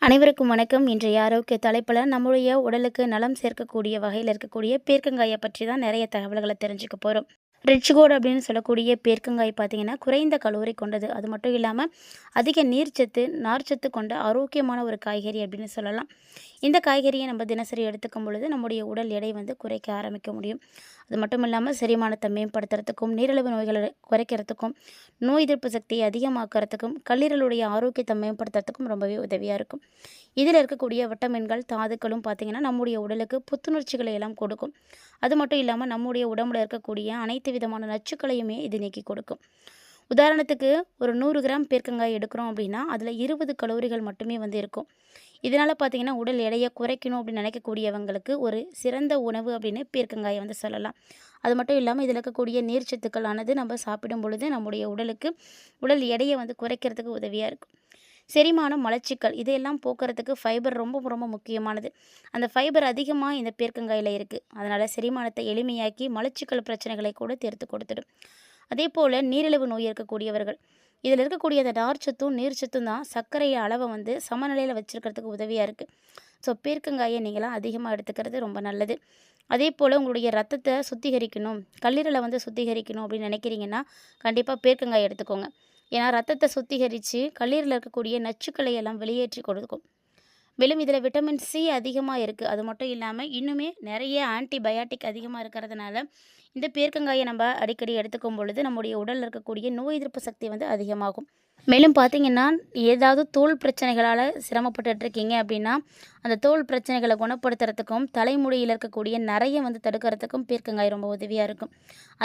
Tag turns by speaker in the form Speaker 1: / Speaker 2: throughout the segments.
Speaker 1: அனைவருக்கும் வணக்கம். இன்றைய ஆரோக்கிய தலைப்பில் நம்முடைய உடலுக்கு நலம் சேர்க்கக்கூடிய வகையில் இருக்கக்கூடிய பீர்க்கங்காயை பற்றி தான் நிறைய தகவல்களை தெரிஞ்சுக்க போகிறோம். ரிச் கோட் அப்படின்னு சொல்லக்கூடிய பீர்க்கங்காய் பார்த்தீங்கன்னா குறைந்த கலோரி கொண்டது. அது மட்டும் இல்லாமல் அதிக நீர்ச்சத்து நார்ச்சத்து கொண்ட ஆரோக்கியமான ஒரு காய்கறி அப்படின்னு சொல்லலாம். இந்த காய்கறியை நம்ம தினசரி எடுத்துக்கும் பொழுது நம்முடைய உடல் எடை குறைக்க ஆரம்பிக்க முடியும். அது மட்டும் இல்லாமல் செரிமானத்தை மேம்படுத்துறதுக்கும், நீரிழிவு நோய்களை குறைக்கிறதுக்கும், நோய் எதிர்ப்பு சக்தியை அதிகமாக்கிறதுக்கும், கல்லீரலுடைய ஆரோக்கியத்தை மேம்படுத்துறதுக்கும் ரொம்பவே உதவியாக இருக்கும். இதில் இருக்கக்கூடிய விட்டமின்கள் தாதுக்களும் பார்த்திங்கன்னா நம்முடைய உடலுக்கு புத்துணர்ச்சிகளை எல்லாம் கொடுக்கும். அது மட்டும் இல்லாமல் நம்முடைய உடம்புல இருக்கக்கூடிய அனைத்து விதமான நச்சுக்களையுமே இது நீக்கி கொடுக்கும். உதாரணத்துக்கு ஒரு 100 கிராம் பீர்க்கங்காய் எடுக்கிறோம் அப்படின்னா அதில் 20 கலோரிகள் மட்டுமே இருக்கும். இதனால் பார்த்திங்கன்னா உடல் எடையை குறைக்கணும் அப்படின்னு நினைக்கக்கூடியவங்களுக்கு ஒரு சிறந்த உணவு அப்படின்னு பீர்க்கங்காயை சொல்லலாம். அது மட்டும் இல்லாமல் இதில் இருக்கக்கூடிய நீர்ச்சத்துக்களானது நம்ம சாப்பிடும் பொழுது நம்முடைய உடலுக்கு உடல் எடையை குறைக்கிறதுக்கு உதவியாக இருக்கும். செரிமானம், மலச்சிக்கல் இதையெல்லாம் போக்குறதுக்கு ஃபைபர் ரொம்ப ரொம்ப முக்கியமானது. அந்த ஃபைபர் அதிகமாக இந்த பீர்க்கங்காயில் இருக்குது. அதனால் செரிமானத்தை எளிமையாக்கி மலச்சிக்கல் பிரச்சனைகளை கூட தீர்த்து கொடுத்துடும். அதே போல் நீரிழிவு நோய் இருக்கக்கூடியவர்கள் இதில் இருக்கக்கூடிய அந்த நார்ச்சத்தும் நீர்ச்சத்தும் தான் சர்க்கரை அளவை சமநிலையில் வச்சுருக்கிறதுக்கு உதவியாக இருக்குது. ஸோ பீர்க்கங்காயை நீங்களாம் அதிகமாக எடுத்துக்கிறது ரொம்ப நல்லது. அதே போல் உங்களுடைய ரத்தத்தை சுத்திகரிக்கணும், கல்லீரலை சுத்திகரிக்கணும் அப்படின்னு நினைக்கிறீங்கன்னா கண்டிப்பாக பீர்க்கங்காய் எடுத்துக்கோங்க. ஏன்னா ரத்தத்தை சுத்திகரித்து கல்லீரலில் இருக்கக்கூடிய நச்சுக்களை எல்லாம் வெளியேற்றி கொடுக்கும். மேலும் இதில் விட்டமின் சி அதிகமாக இருக்குது. அது மட்டும் இல்லாமல் இன்னுமே நிறைய ஆன்டிபயாட்டிக் அதிகமாக இருக்கிறதுனால இந்த பீர்க்கங்காயை நம்ம அடிக்கடி எடுத்துக்கும் பொழுது நம்முடைய உடலில் இருக்கக்கூடிய நோய் எதிர்ப்பு சக்தி அதிகமாகும். மேலும் பார்த்திங்கன்னா ஏதாவது தோல் பிரச்சனைகளால் சிரமப்பட்டுருக்கீங்க அப்படின்னா அந்த தோல் பிரச்சனைகளை குணப்படுத்துறதுக்கும் தலைமுடியில் இருக்கக்கூடிய நிறைய தடுக்கிறதுக்கும் பீர்க்கங்காய் ரொம்ப உதவியாக இருக்கும்.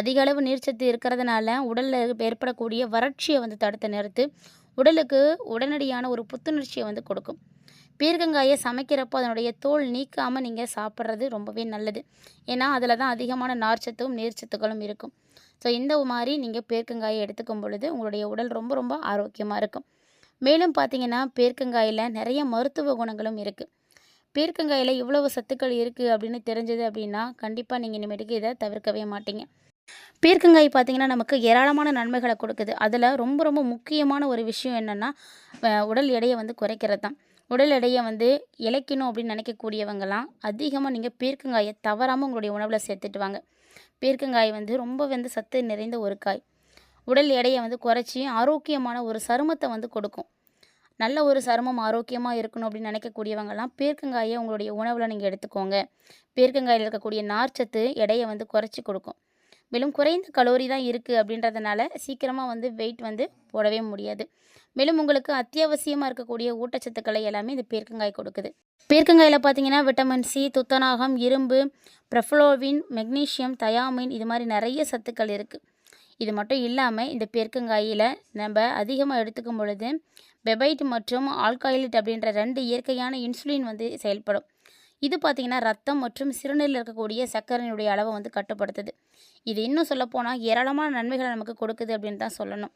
Speaker 1: அதிக அளவு நீர்ச்சத்து இருக்கிறதுனால உடலில் ஏற்படக்கூடிய வறட்சியை தடுத்து நிறுத்து உடலுக்கு உடனடியான ஒரு புத்துணர்ச்சியை கொடுக்கும். பீர்க்கங்காயை சமைக்கிறப்போ அதனுடைய தோல் நீக்காமல் நீங்கள் சாப்பிட்றது ரொம்பவே நல்லது. ஏன்னா அதில் தான் அதிகமான நார்ச்சத்தும் நீர்ச்சத்துக்களும் இருக்கும். ஸோ இந்த மாதிரி நீங்கள் பீர்க்கங்காயை எடுத்துக்கும் பொழுது உங்களுடைய உடல் ரொம்ப ரொம்ப ஆரோக்கியமாக இருக்கும். மேலும் பார்த்திங்கன்னா பீர்க்கங்காயில் நிறைய மருத்துவ குணங்களும் இருக்குது. பீர்க்கங்காயில் இவ்வளவு சத்துக்கள் இருக்குது அப்படின்னு தெரிஞ்சது அப்படின்னா கண்டிப்பாக நீங்கள் இனிமேட்டுக்கு இதை தவிர்க்கவே மாட்டீங்க. பீர்க்கங்காய் பார்த்திங்கன்னா நமக்கு ஏராளமான நன்மைகளை கொடுக்குது. அதில் ரொம்ப ரொம்ப முக்கியமான ஒரு விஷயம் என்னென்னா உடல் எடையை குறைக்கிறது தான். உடல் எடையை இழைக்கணும் அப்படின்னு நினைக்கக்கூடியவங்கலாம் அதிகமாக நீங்கள் பீர்க்கங்காயை தவறாமல் உங்களுடைய உணவில் சேர்த்துட்டு வாங்க. பீர்க்கங்காய் ரொம்ப சத்து நிறைந்த ஒரு காய். உடல் எடையை குறைச்சி ஆரோக்கியமான ஒரு சருமத்தை கொடுக்கும். நல்ல ஒரு சருமம் ஆரோக்கியமாக இருக்கணும் அப்படின்னு நினைக்கக்கூடியவங்கலாம் பீர்க்கங்காயை உங்களுடைய உணவில் நீங்கள் எடுத்துக்கோங்க. பீர்க்கங்காயில் இருக்கக்கூடிய நார்ச்சத்து எடையை குறைச்சி கொடுக்கும். மேலும் குறைந்த கலோரி தான் இருக்குது அப்படின்றதுனால சீக்கிரமாக வெயிட் போடவே முடியாது. மேலும் உங்களுக்கு அத்தியாவசியமாக இருக்கக்கூடிய ஊட்டச்சத்துக்களை எல்லாமே இந்த பீர்க்கங்காய் கொடுக்குது. பீர்க்கங்காயில் பார்த்தீங்கன்னா விட்டமின் சி, துத்தநாகம், இரும்பு, பிரஃப்ளோவின், மெக்னீஷியம், தயாமின் இது மாதிரி நிறைய சத்துக்கள் இருக்குது. இது மட்டும் இல்லாமல் இந்த பீர்க்கங்காயில் நம்ம அதிகமாக எடுத்துக்கும் பொழுது பெபைட் மற்றும் ஆல்காயிலிட் அப்படின்ற 2 இயற்கையான இன்சுலின் செயல்படும். இது பார்த்திங்கன்னா ரத்தம் மற்றும் சிறுநீரில் இருக்கக்கூடிய சர்க்கரையினுடைய அளவை கட்டுப்படுத்துது. இது இன்னும் சொல்லப்போனால் ஏராளமான நன்மைகளை நமக்கு கொடுக்குது அப்படின்னு தான் சொல்லணும்.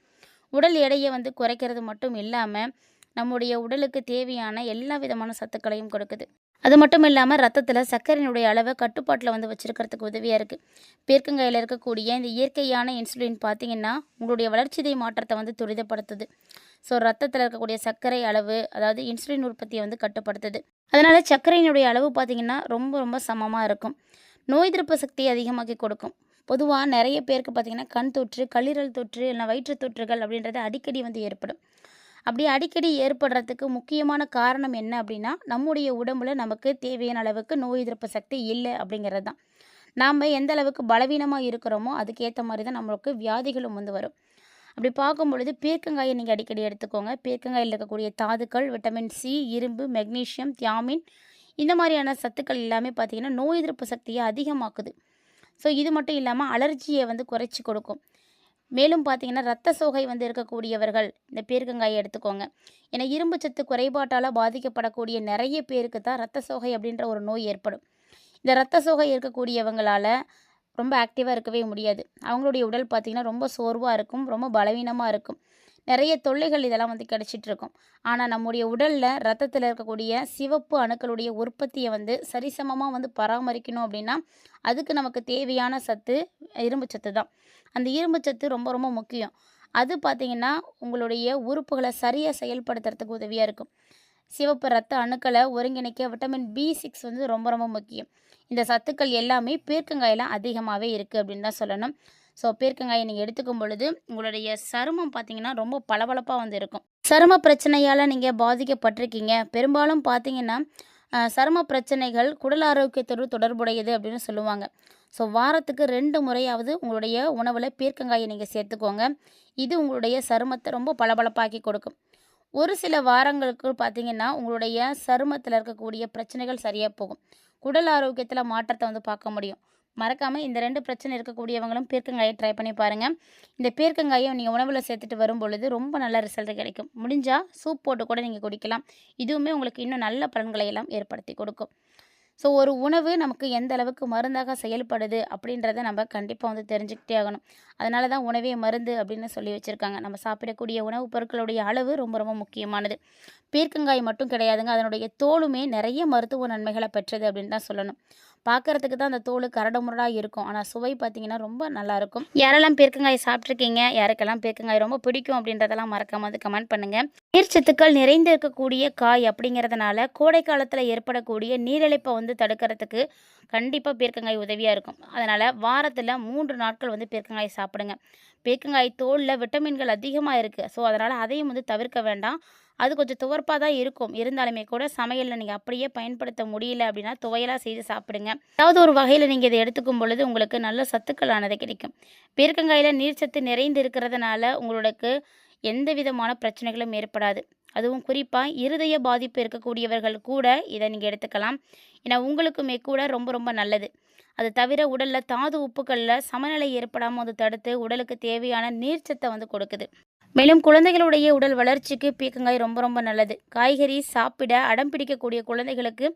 Speaker 1: உடல் எடையை குறைக்கிறது மட்டும் இல்லாமல் நம்முடைய உடலுக்கு தேவையான எல்லா விதமான சத்துக்களையும் கொடுக்குது. அது மட்டும் இல்லாமல் ரத்தத்தில் சர்க்கரையினுடைய அளவை கட்டுப்பாட்டில் வச்சுருக்கிறதுக்கு உதவியாக இருக்குது. பீர்க்கங்காயில் இருக்கக்கூடிய இந்த இயற்கையான இன்சுலின் பார்த்திங்கன்னா உங்களுடைய வளர்ச்சிதை மாற்றத்தை துரிதப்படுத்துது. ஸோ ரத்தத்தில் இருக்கக்கூடிய சர்க்கரை அளவு அதாவது இன்சுலின் உற்பத்தியை கட்டுப்படுத்துது. அதனால் சர்க்கரையினுடைய அளவு பார்த்திங்கன்னா ரொம்ப ரொம்ப சமமாக இருக்கும். நோய் எதிர்ப்பு சக்தியை அதிகமாக்கி கொடுக்கும். பொதுவாக நிறைய பேருக்கு பார்த்திங்கன்னா கண் தொற்று, கல்லீரல் தொற்று இல்லை வயிற்று தொற்றுகள் அப்படின்றது அடிக்கடி ஏற்படும். அப்படி அடிக்கடி ஏற்படுறதுக்கு முக்கியமான காரணம் என்ன அப்படின்னா நம்முடைய உடம்புல நமக்கு தேவையான அளவுக்கு நோய் எதிர்ப்பு சக்தி இல்லை அப்படிங்கிறது தான். நாம் எந்த அளவுக்கு பலவீனமாக இருக்கிறோமோ அதுக்கேற்ற மாதிரி தான் நம்மளுக்கு வியாதிகளும் வரும். அப்படி பார்க்கும் பொழுது பீர்க்கங்காயை நீங்கள் அடிக்கடி எடுத்துக்கோங்க. பீர்க்கங்காயில் இருக்கக்கூடிய தாதுக்கள் விட்டமின் சி, இரும்பு, மெக்னீஷியம், தியாமின் இந்த மாதிரியான சத்துக்கள் எல்லாமே பார்த்திங்கன்னா நோய் எதிர்ப்பு சக்தியை அதிகமாக்குது. ஸோ இது மட்டும் இல்லாமல் அலர்ஜியை குறைச்சி கொடுக்கும். மேலும் பார்த்திங்கன்னா ரத்த சோகை இருக்கக்கூடியவர்கள் இந்த பீர்க்கங்காயை எடுத்துக்கோங்க. ஏன்னா இரும்பு சத்து குறைபாட்டால் பாதிக்கப்படக்கூடிய நிறைய பேருக்கு தான் ரத்த சோகை அப்படின்ற ஒரு நோய் ஏற்படும். இந்த ரத்த சோகை இருக்கக்கூடியவங்களால் ரொம்ப ஆக்டிவாக இருக்கவே முடியாது. அவங்களுடைய உடல் பார்த்திங்கன்னா ரொம்ப சோர்வாக இருக்கும், ரொம்ப பலவீனமாக இருக்கும். நிறைய தொல்லைகள் இதெல்லாம் கிடச்சிட்ருக்கும். ஆனால் நம்முடைய உடலில் ரத்தத்தில் இருக்கக்கூடிய சிவப்பு அணுக்களுடைய உற்பத்தியை சரிசமமாக பராமரிக்கணும் அப்படின்னா அதுக்கு நமக்கு தேவையான சத்து இரும்பு சத்து தான். அந்த இரும்பு சத்து ரொம்ப ரொம்ப முக்கியம். அது பார்த்திங்கன்னா உங்களுடைய உறுப்புகளை சரியாக செயல்படுத்துறதுக்கு உதவியாக இருக்கும். சிவப்பு ரத்த அணுக்களை ஒருங்கிணைக்க விட்டமின் B6 வந்து ரொம்ப ரொம்ப முக்கியம். இந்த சத்துக்கள் எல்லாமே பீர்க்கங்காயில் அதிகமாகவே இருக்குது அப்படின்னு தான் சொல்லணும். ஸோ பீர்க்கங்காயை நீங்கள் எடுத்துக்கும் பொழுது உங்களுடைய சருமம் பார்த்தீங்கன்னா ரொம்ப பளபளப்பாக வந்து இருக்கும். சரும பிரச்சனையால் நீங்கள் பாதிக்கப்பட்டிருக்கீங்க, பெரும்பாலும் பார்த்தீங்கன்னா சரும பிரச்சனைகள் குடல் ஆரோக்கியத்தோடு தொடர்புடையது அப்படின்னு சொல்லுவாங்க. ஸோ வாரத்துக்கு 2 முறையாவது உங்களுடைய உணவில் பீர்க்கங்காயை நீங்கள் சேர்த்துக்கோங்க. இது உங்களுடைய சருமத்தை ரொம்ப பளபளப்பாக்கி கொடுக்கும். ஒரு சில வாரங்களுக்கு பார்த்தீங்கன்னா உங்களுடைய சருமத்தில் இருக்கக்கூடிய பிரச்சனைகள் சரியாக போகும். குடல் ஆரோக்கியத்தில் மாற்றத்தை வந்து பார்க்க முடியும். மறக்காமல் இந்த 2 பிரச்சனை இருக்கக்கூடியவங்களும் பீர்க்கங்காயை ட்ரை பண்ணி பாருங்கள். இந்த பீர்க்கங்காயை நீங்கள் உணவில் சேர்த்துட்டு வரும் பொழுது ரொம்ப நல்ல ரிசல்ட் கிடைக்கும். முடிஞ்சால் சூப் போட்டு கூட நீங்கள் குடிக்கலாம். இதுவுமே உங்களுக்கு இன்னும் நல்ல பலன்களை எல்லாம் ஏற்படுத்தி கொடுக்கும். ஸோ ஒரு உணவு நமக்கு எந்த அளவுக்கு மருந்தாக செயல்படுது அப்படின்றத நம்ம கண்டிப்பாக வந்து தெரிஞ்சுக்கிட்டே ஆகணும். அதனால தான் உணவே மருந்து அப்படின்னு சொல்லி வச்சுருக்காங்க. நம்ம சாப்பிடக்கூடிய உணவுப் பொருட்களுடைய அளவு ரொம்ப ரொம்ப முக்கியமானது. பீர்க்கங்காய் மட்டும் கிடையாதுங்க, அதனுடைய தோலுமே நிறைய மருத்துவ நன்மைகளை பெற்றது அப்படின்னு தான் சொல்லணும். பார்க்குறதுக்கு தான் அந்த தோல் கரடு முரடாக இருக்கும், ஆனால் சுவை பார்த்திங்கன்னா ரொம்ப நல்லாயிருக்கும். யாரெல்லாம் பீர்க்கங்காய் சாப்பிட்ருக்கீங்க, யாருக்கெல்லாம் பீர்க்கங்காய் ரொம்ப பிடிக்கும் அப்படின்றதெல்லாம் மறக்காம வந்து கமெண்ட் பண்ணுங்கள். நீர்ச்சத்துக்கள் நிறைந்து இருக்கக்கூடிய காய் அப்படிங்கிறதுனால கோடை காலத்தில் ஏற்படக்கூடிய நீரிழிப்பை வந்து தடுக்கிறதுக்கு கண்டிப்பாக பீர்க்கங்காய் உதவியாக இருக்கும். அதனால் வாரத்தில் 3 நாட்கள் வந்து பீர்க்கங்காய் சாப்பிடுங்க. பீர்க்கங்காய் தோலில் விட்டமின்கள் அதிகமாக இருக்குது. ஸோ அதனால் அதையும் வந்து தவிர்க்க வேண்டாம். அது கொஞ்சம் துவர்ப்பாக தான் இருக்கும், இருந்தாலுமே கூட சமையலில் நீங்கள் அப்படியே பயன்படுத்த முடியல அப்படின்னா துவையலாக செய்து சாப்பிடுங்க. ஏதாவது ஒரு வகையில் நீங்கள் இதை எடுத்துக்கும் பொழுது உங்களுக்கு நல்ல சத்துக்களானது கிடைக்கும். பீர்க்கங்காயில் நீர்ச்சத்து நிறைந்து இருக்கிறதுனால உங்களுக்கு எந்த விதமான பிரச்சனைகளும் ஏற்படாது. அதுவும் குறிப்பாக இருதய பாதிப்பு இருக்கக்கூடியவர்கள் கூட இதை நீங்கள் எடுத்துக்கலாம். ஏன்னா உங்களுக்குமே கூட ரொம்ப ரொம்ப நல்லது. அது தவிர உடலில் தாது உப்புக்களில் சமநிலை ஏற்படாமல் வந்து தடுத்து உடலுக்கு தேவையான நீர்ச்சத்தை வந்து கொடுக்குது. மேலும் குழந்தைகளுடைய உடல் வளர்ச்சிக்கு பீர்க்கங்காய் ரொம்ப ரொம்ப நல்லது. காய்கறி சாப்பிட அடம் பிடிக்கக்கூடிய குழந்தைகளுக்கு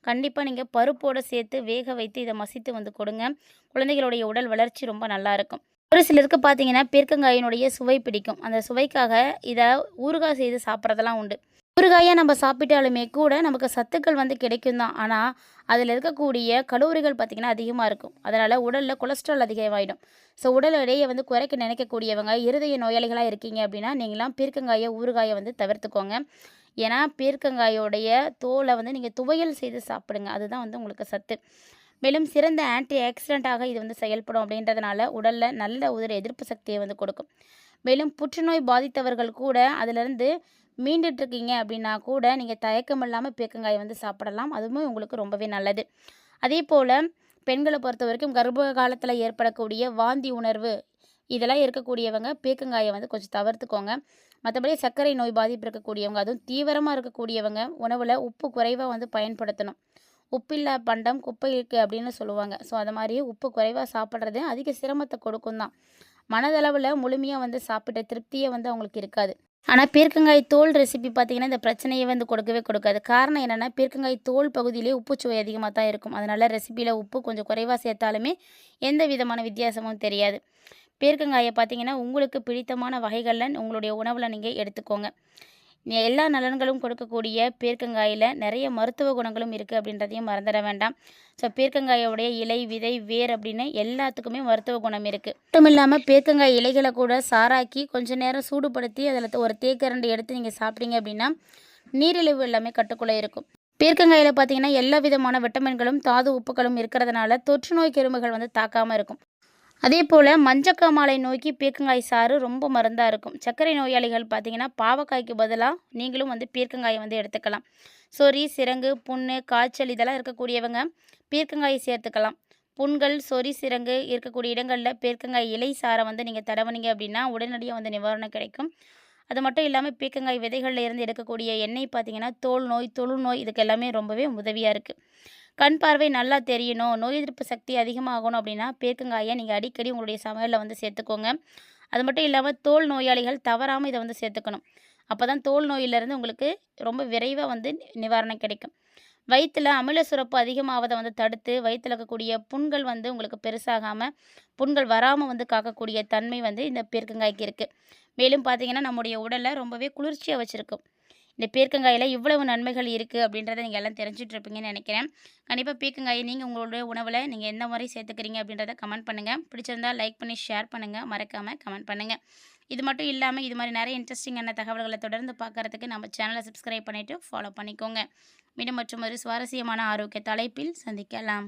Speaker 1: கண்டிப்பாக நீங்கள் பருப்போடு சேர்த்து வேக வைத்து இதை மசித்து வந்து கொடுங்க. குழந்தைகளுடைய உடல் வளர்ச்சி ரொம்ப நல்லாயிருக்கும். ஒரு சிலருக்கு பார்த்தீங்கன்னா பீர்க்கங்காயினுடைய சுவை பிடிக்கும். அந்த சுவைக்காக இதை ஊறுகாய் செய்து சாப்பிட்றதெல்லாம் உண்டு. ஊறுகாயாக நம்ம சாப்பிட்டாலுமே கூட நமக்கு சத்துக்கள் வந்து கிடைக்கும் தான், ஆனால் அதில் இருக்கக்கூடிய கலோரிகள் பார்த்திங்கன்னா அதிகமாக இருக்கும். அதனால் உடலில் கொலஸ்ட்ரால் அதிகமாகிடும். ஸோ உடல் எடையை வந்து குறைக்க நினைக்கக்கூடியவங்க, இருதய நோயாளிகளாக இருக்கீங்க அப்படின்னா நீங்களாம் பீர்க்கங்காயை ஊறுகாயை வந்து தவிர்த்துக்கோங்க. ஏன்னா பீர்க்கங்காயோடைய தோலை வந்து நீங்கள் துவையல் செய்து சாப்பிடுங்க, அதுதான் வந்து உங்களுக்கு சத்து. மேலும் சிறந்த ஆன்டி ஆக்சிடென்ட்டாக இது வந்து செயல்படும் அப்படின்றதுனால உடலில் நல்ல ஒரு எதிர்ப்பு சக்தியை வந்து கொடுக்கும். மேலும் புற்றுநோய் பாதித்தவர்கள் கூட அதிலிருந்து மீண்டுட்ருக்கீங்க அப்படின்னா கூட நீங்கள் தயக்கம் இல்லாமல் பீர்க்கங்காயை வந்து சாப்பிடலாம். அதுவுமே உங்களுக்கு ரொம்பவே நல்லது. அதே போல் பெண்களை பொறுத்த வரைக்கும் கர்ப்ப காலத்தில் ஏற்படக்கூடிய வாந்தி உணர்வு இதெல்லாம் இருக்கக்கூடியவங்க பீர்க்கங்காயை வந்து கொஞ்சம் தவிர்த்துக்கோங்க. மற்றபடி சர்க்கரை நோய் பாதிப்பு இருக்கக்கூடியவங்க, அதுவும் தீவிரமாக இருக்கக்கூடியவங்க உணவில் உப்பு குறைவாக வந்து பயன்படுத்தணும். உப்பில்லா பண்டம் குப்பை இருக்குது அப்படின்னு சொல்லுவாங்க. ஸோ அது மாதிரி உப்பு குறைவாக சாப்பிட்றது அதிக சிரமத்தை கொடுக்கும் தான். மனதளவில் முழுமையாக வந்து சாப்பிட்ட திருப்தியே வந்து அவங்களுக்கு இருக்காது. ஆனால் பீர்க்கங்காய் தோல் ரெசிபி பார்த்திங்கன்னா இந்த பிரச்சனையை வந்து கொடுக்கவே கொடுக்காது. காரணம் என்னென்னா பீர்க்கங்காய் தோல் பகுதியிலே உப்புச்சுவை அதிகமாக தான் இருக்கும். அதனால் ரெசிபியில் உப்பு கொஞ்சம் குறைவாக சேர்த்தாலுமே எந்த விதமான வித்தியாசமும் தெரியாது. பீர்க்கங்காயை பார்த்திங்கன்னா உங்களுக்கு பிடித்தமான வகைகளில் உங்களுடைய உணவில் நீங்கள் எடுத்துக்கோங்க. எல்லா நலன்களும் கொடுக்கக்கூடிய பீர்க்கங்காயில் நிறைய மருத்துவ குணங்களும் இருக்குது அப்படின்றதையும் மறந்துட வேண்டாம். ஸோ பீர்க்கங்காயோடைய இலை, விதை, வேர் அப்படின்னு எல்லாத்துக்குமே மருத்துவ குணம் இருக்குது. மட்டும் இல்லாமல் பீர்க்கங்காய் இலைகளை கூட சாராக்கி கொஞ்சம் நேரம் சூடுபடுத்தி அதில் ஒரு தேக்கரண்டி எடுத்து நீங்கள் சாப்பிட்டீங்க அப்படின்னா நீரிழிவு எல்லாமே கட்டுக்குள்ளே இருக்கும். பீர்க்கங்காயில் பார்த்தீங்கன்னா எல்லா விதமான விட்டமின்களும் தாது உப்புகளும் இருக்கிறதுனால தொற்று நோய் கிருமிகள் வந்து தாக்காமல் இருக்கும். அதே போல் மஞ்சக்காமாலை நோய்க்கு பீர்க்கங்காய் சாறு ரொம்ப மருந்தாக இருக்கும். சர்க்கரை நோயாளிகள் பார்த்திங்கன்னா பாவக்காய்க்கு பதிலாக நீங்களும் வந்து பீர்க்கங்காயை வந்து எடுத்துக்கலாம். சொறி, சிரங்கு, புண்ணு, காய்ச்சல் இதெல்லாம் இருக்கக்கூடியவங்க பீர்க்கங்காயை சேர்த்துக்கலாம். புண்கள், சொறி, சிரங்கு இருக்கக்கூடிய இடங்களில் பீர்க்கங்காய் இலை சாரை வந்து நீங்கள் தடவுனீங்க அப்படின்னா உடனடியாக வந்து நிவாரணம் கிடைக்கும். அது மட்டும் இல்லாமல் பீர்க்கங்காய் விதைகளில் இருந்து எடுக்கக்கூடிய எண்ணெய் பார்த்திங்கன்னா தோல் நோய், தொழுநோய் இதுக்கு எல்லாமே ரொம்பவே உதவியாக இருக்குது. கண் பார்வை நல்லா தெரியணும், நோய் எதிர்ப்பு சக்தி அதிகமாகணும் அப்படின்னா பீர்க்கங்காயை நீங்கள் அடிக்கடி உங்களுடைய சமையலில் வந்து சேர்த்துக்கோங்க. அது மட்டும் இல்லாமல் தோல் நோயாளிகள் தவறாமல் இதை வந்து சேர்த்துக்கணும். அப்போ தான் தோல் நோயிலிருந்து உங்களுக்கு ரொம்ப விரைவாக வந்து நிவாரணம் கிடைக்கும். வயிற்றில் அமில சுரப்பு அதிகமாவதை வந்து தடுத்து வயிற்றில் இருக்கக்கூடிய புண்கள் வந்து உங்களுக்கு பெருசாகாமல் புண்கள் வராமல் வந்து காக்கக்கூடிய தன்மை வந்து இந்த பீர்க்கங்காய்க்கு இருக்குது. மேலும் பார்த்திங்கன்னா நம்முடைய உடலை ரொம்பவே குளிர்ச்சியாக வச்சுருக்கும். இந்த பீர்க்கங்காயில் இவ்வளவு நன்மைகள் இருக்குது அப்படின்றத நீங்கள் எல்லாம் தெரிஞ்சிட்ருப்பீங்கன்னு நினைக்கிறேன். கண்டிப்பாக பீர்க்கங்காயை நீங்கள் உங்களுடைய உணவில் நீங்கள் எந்த மாதிரி சேர்த்துக்கிறீங்க அப்படின்றத கமெண்ட் பண்ணுங்கள். பிடிச்சிருந்தால் லைக் பண்ணி ஷேர் பண்ணுங்கள். மறக்காமல் கமெண்ட் பண்ணுங்கள். இது மட்டும் இல்லாமல் இது மாதிரி நிறைய இன்ட்ரெஸ்டிங்கான தகவல்களை தொடர்ந்து பார்க்குறதுக்கு நம்ம சேனலை சப்ஸ்கிரைப் பண்ணிவிட்டு ஃபாலோ பண்ணிக்கோங்க. மீண்டும் மற்றும் ஒரு சுவாரஸ்யமான ஆரோக்கிய தலைப்பில் சந்திக்கலாம்.